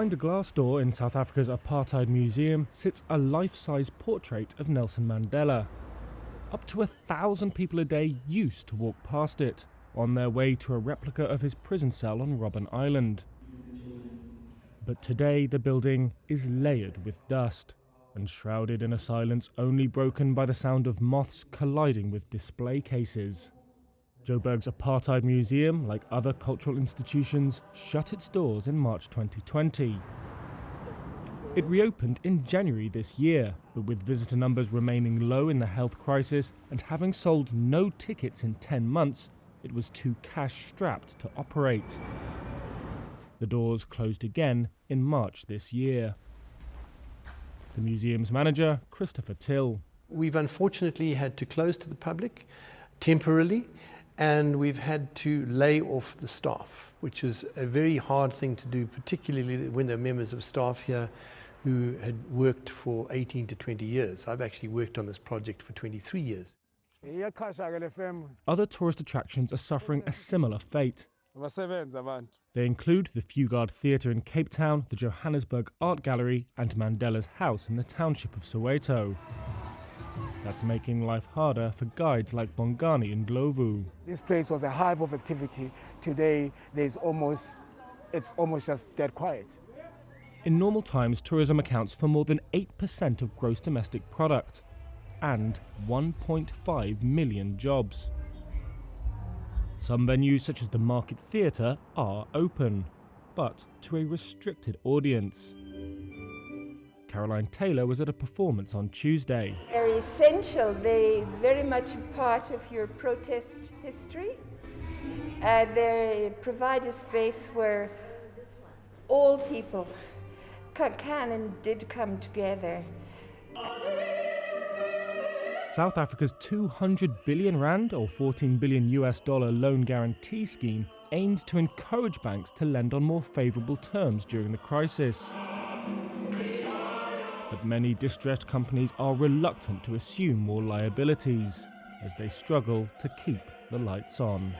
Behind a glass door in South Africa's Apartheid Museum sits a life-size portrait of Nelson Mandela. Up to 1,000 people a day used to walk past it, on their way to a replica of his prison cell on Robben Island. But today the building is layered with dust and shrouded in a silence only broken by the sound of moths colliding with display cases. Joburg's Apartheid Museum, like other cultural institutions, shut its doors in March 2020. It reopened in January this year, but with visitor numbers remaining low in the health crisis and having sold no tickets in 10 months, it was too cash-strapped to operate. The doors closed again in March this year. The museum's manager, Christopher Till. We've unfortunately had to close to the public temporarily, and we've had to lay off the staff, which is a very hard thing to do, particularly when there are members of staff here who had worked for 18 to 20 years. I've actually worked on this project for 23 years. Other tourist attractions are suffering a similar fate. They include the Fugard Theatre in Cape Town, the Johannesburg Art Gallery and Mandela's house in the township of Soweto. That's making life harder for guides like Bongani and Glovu. This place was a hive of activity. Today, it's almost just dead quiet. In normal times, tourism accounts for more than 8% of gross domestic product and 1.5 million jobs. Some venues, such as the Market Theatre, are open, but to a restricted audience. Caroline Taylor was at a performance on Tuesday. Very essential, they very much a part of your protest history. They provide a space where all people can and did come together. South Africa's 200 billion rand or $14 billion loan guarantee scheme aimed to encourage banks to lend on more favourable terms during the crisis. But many distressed companies are reluctant to assume more liabilities as they struggle to keep the lights on.